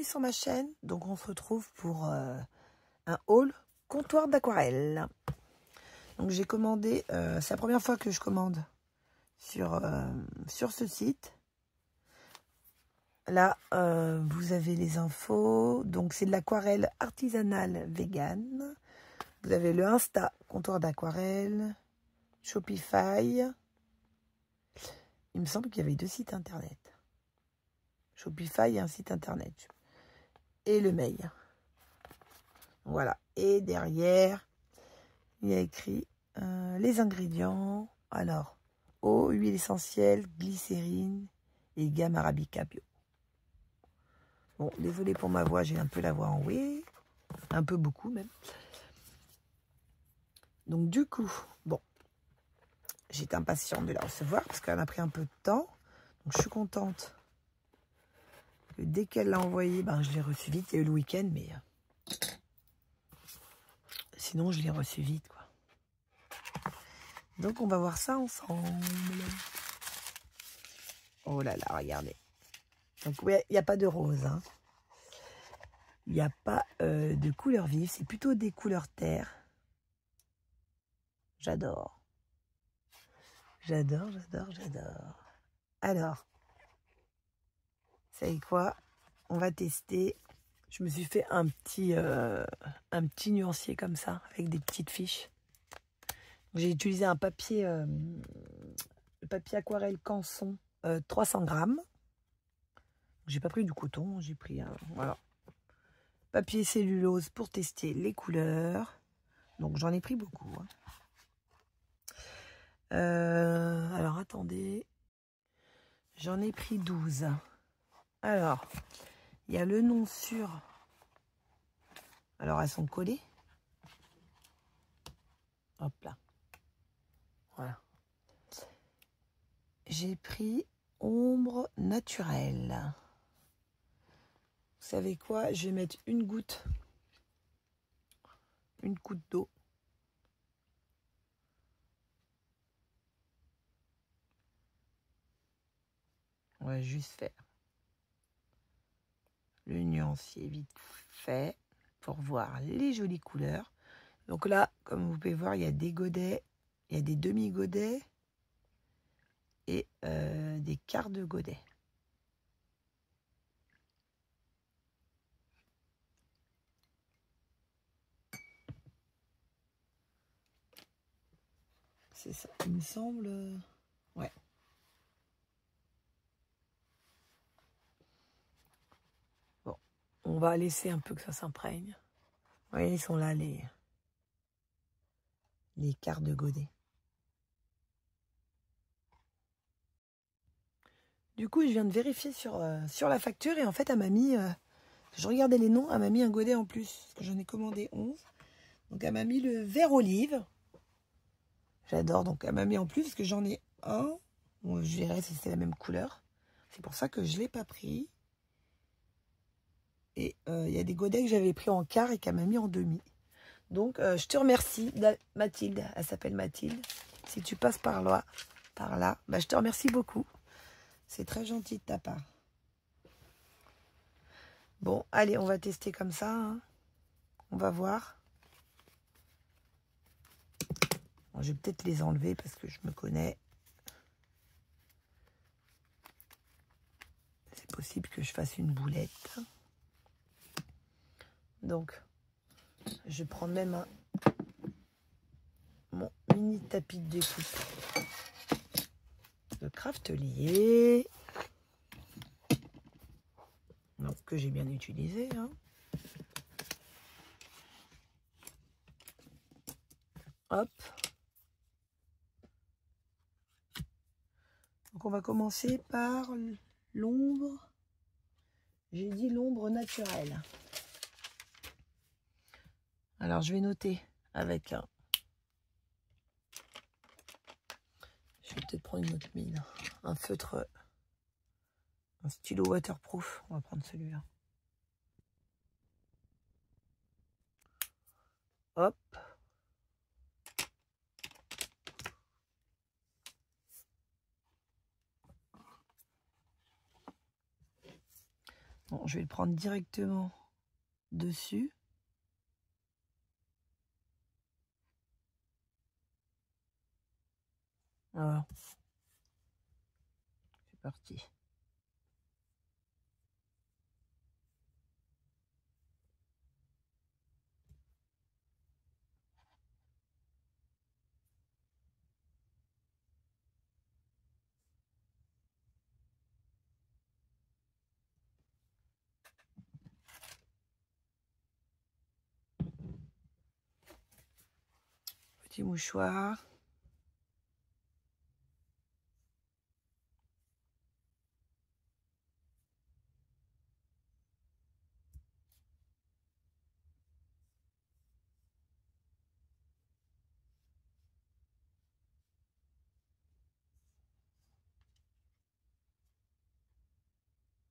sur ma chaîne. Donc on se retrouve pour un haul comptoir d'aquarelle. Donc j'ai commandé, c'est la première fois que je commande sur ce site. Là, vous avez les infos. Donc c'est de l'aquarelle artisanale vegan. Vous avez le Insta comptoir d'aquarelle, Shopify. Il me semble qu'il y avait 2 sites internet. Shopify et un site internet. Et le mail. Voilà. Et derrière, il y a écrit les ingrédients. Alors, eau, huile essentielle, glycérine et gamme arabica bio. Bon, désolé pour ma voix, j'ai un peu la voix enrouée. Un peu beaucoup même. Donc du coup, bon, j'étais impatiente de la recevoir parce qu'elle a pris un peu de temps. Donc je suis contente que dès qu'elle l'a envoyé, ben, je l'ai reçu vite. Il y a eu le week-end, mais sinon je l'ai reçu vite, quoi. Donc on va voir ça ensemble. Oh là là, regardez. Donc oui, il n'y a pas de rose, hein. Il n'y a pas de couleurs vives, c'est plutôt des couleurs terre. J'adore. J'adore, j'adore, j'adore. Alors, vous savez quoi? On va tester. Je me suis fait un petit nuancier comme ça, avec des petites fiches. J'ai utilisé un papier, le papier aquarelle Canson 300 grammes. J'ai pas pris du coton, j'ai pris un voilà, papier cellulose pour tester les couleurs. Donc j'en ai pris beaucoup, hein. Alors attendez, j'en ai pris 12. Alors, il y a le nom sur. Alors elles sont collées. Hop là. Voilà. J'ai pris ombre naturelle. Vous savez quoi? Je vais mettre une goutte d'eau. On va juste faire le nuancier vite fait pour voir les jolies couleurs. Donc là, comme vous pouvez voir, il y a des godets, il y a des demi-godets et des quarts de godets. C'est ça, il me semble. Ouais. Bon, on va laisser un peu que ça s'imprègne. Vous voyez, ils sont là, les quarts de godets. Du coup, je viens de vérifier sur la facture et en fait, elle m'a mis, je regardais les noms, elle m'a mis un godet en plus, parce que j'en ai commandé 11. Donc, elle m'a mis le vert olive. J'adore, donc elle m'a mis en plus, parce que j'en ai un. Bon, je verrai si c'est la même couleur. C'est pour ça que je ne l'ai pas pris. Et il y a des godets que j'avais pris en quart et qu'elle m'a mis en demi. Donc, je te remercie, Mathilde. Elle s'appelle Mathilde. Si tu passes par là, bah, je te remercie beaucoup. C'est très gentil de ta part. Bon, allez, on va tester comme ça, hein. On va voir. Bon, je vais peut-être les enlever parce que je me connais. C'est possible que je fasse une boulette. Donc, je prends même mon mini tapis de découpe de Craftelier. Donc, que j'ai bien utilisé, hein. Hop. Donc, on va commencer par l'ombre. J'ai dit l'ombre naturelle. Alors, je vais noter avec un... Je vais peut-être prendre une autre mine. Un feutre... Un stylo waterproof. On va prendre celui-là. Hop. Bon, je vais le prendre directement dessus. Voilà. C'est parti. Petit mouchoir.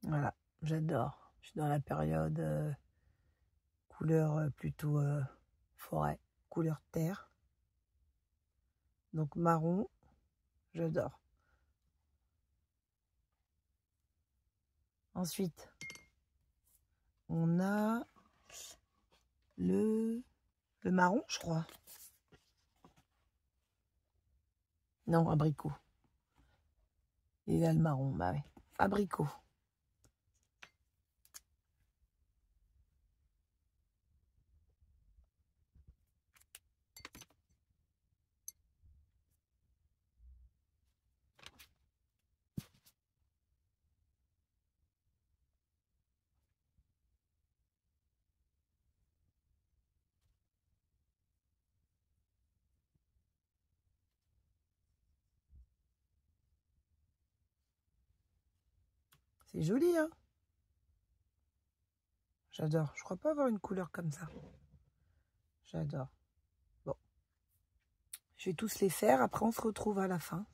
Voilà, j'adore. Je suis dans la période couleur plutôt forêt, couleur terre. Donc marron, j'adore. Ensuite, on a le marron, je crois. Non, abricot. Il a le marron, bah oui. Abricot. C'est joli, hein? J'adore. Je crois pas avoir une couleur comme ça. J'adore. Bon. Je vais tous les faire. Après, on se retrouve à la fin.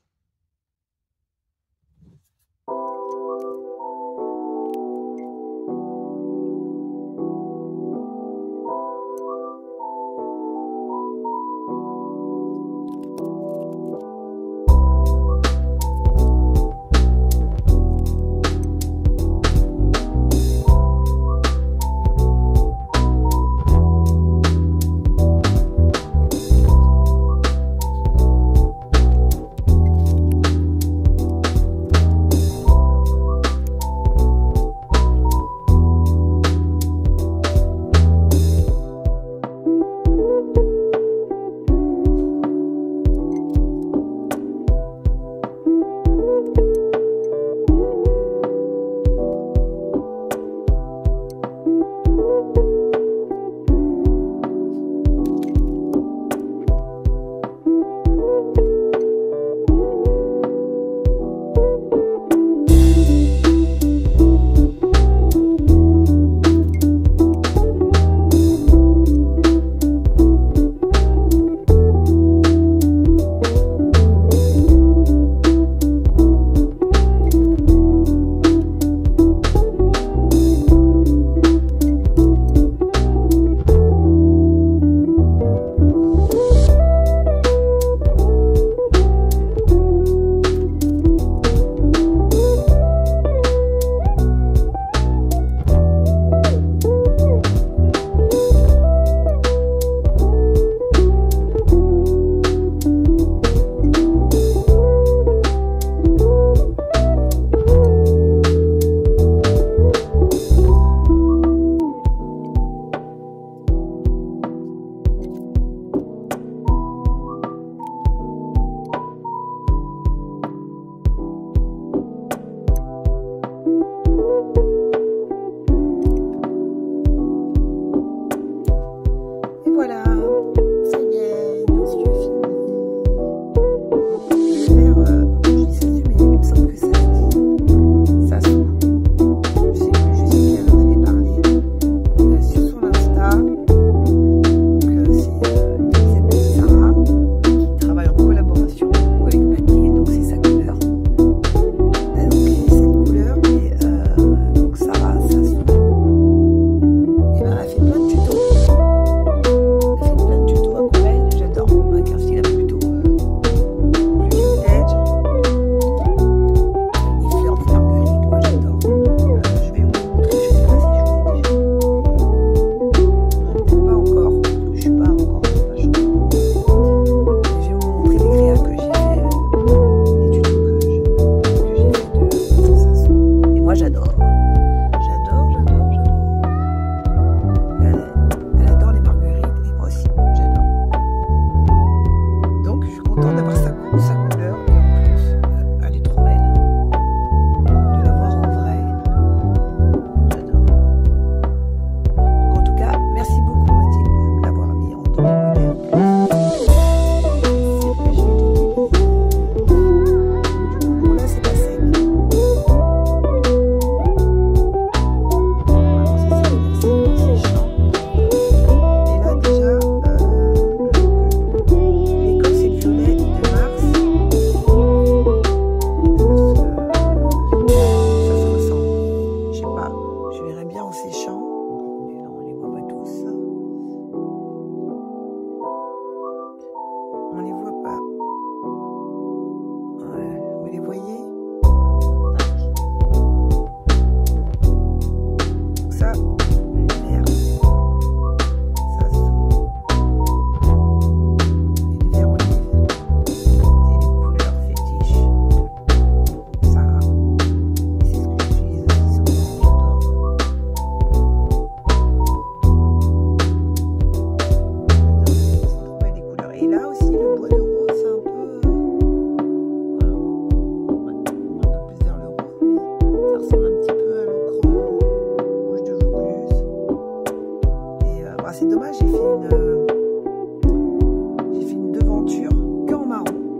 devanture que en marron.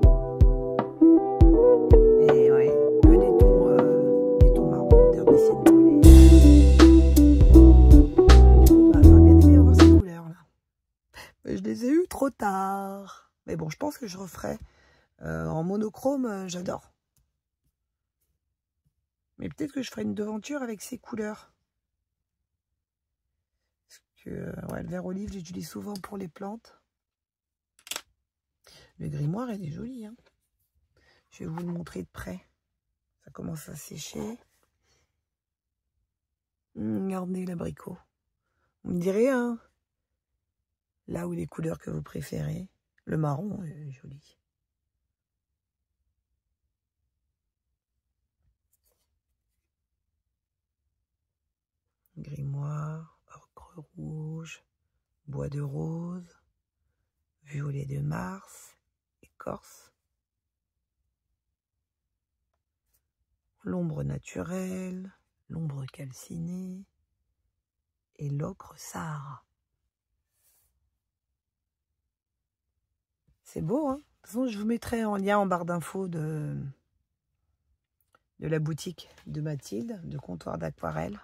Et ouais, que des tons marrons, d'herbicides brûlés. J'aurais bien aimé avoir ces couleurs-là. Mais je les ai eues trop tard. Mais bon, je pense que je referai en monochrome, j'adore. Mais peut-être que je ferai une devanture avec ces couleurs. Parce que ouais, le vert olive, j'utilise souvent pour les plantes. Le grimoire, il est joli. Hein. Je vais vous le montrer de près. Ça commence à sécher. Regardez l'abricot. Vous me direz, hein, là où les couleurs que vous préférez. Le marron est joli. Grimoire, ocre rouge, bois de rose, violet de Mars, écorce, l'ombre naturelle, l'ombre calcinée et l'ocre Sahara. C'est beau, hein? De toute façon, je vous mettrai en lien en barre d'infos de la boutique de Mathilde, de comptoir d'aquarelle.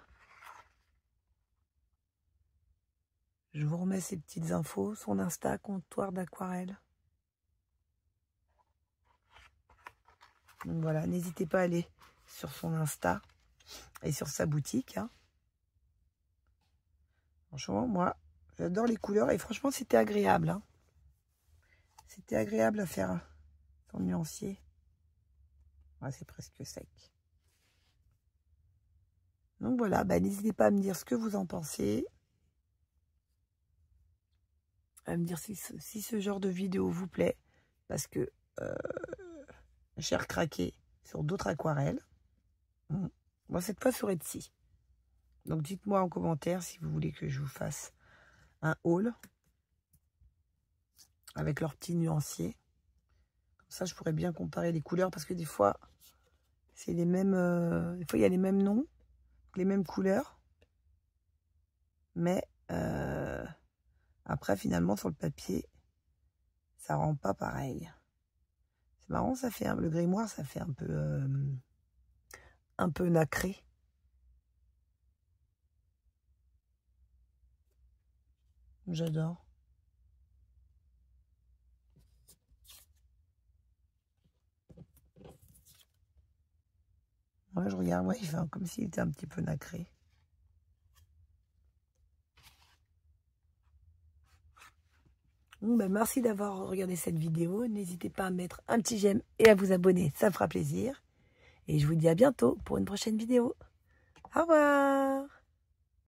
Je vous remets ces petites infos, son Insta, comptoir d'aquarelle. Donc voilà, n'hésitez pas à aller sur son Insta et sur sa boutique. Hein. Franchement, moi, j'adore les couleurs et franchement, c'était agréable. Hein. C'était agréable à faire son nuancier. Ouais, c'est presque sec. Donc voilà, bah, n'hésitez pas à me dire ce que vous en pensez. À me dire si ce genre de vidéo vous plaît. Parce que j'ai recraqué sur d'autres aquarelles. Moi, cette fois sur Etsy. Donc dites-moi en commentaire si vous voulez que je vous fasse un haul avec leurs petits nuanciers. Comme ça, je pourrais bien comparer les couleurs parce que des fois, c'est les mêmes. Des fois, il y a les mêmes noms, les mêmes couleurs. Mais après, finalement, sur le papier, ça rend pas pareil. C'est marrant, ça fait le grimoire, ça fait un peu nacré. J'adore. Ouais, je regarde, ouais, il fait comme s'il était un petit peu nacré. Bon, ben, merci d'avoir regardé cette vidéo. N'hésitez pas à mettre un petit j'aime et à vous abonner, ça fera plaisir. Et je vous dis à bientôt pour une prochaine vidéo. Au revoir!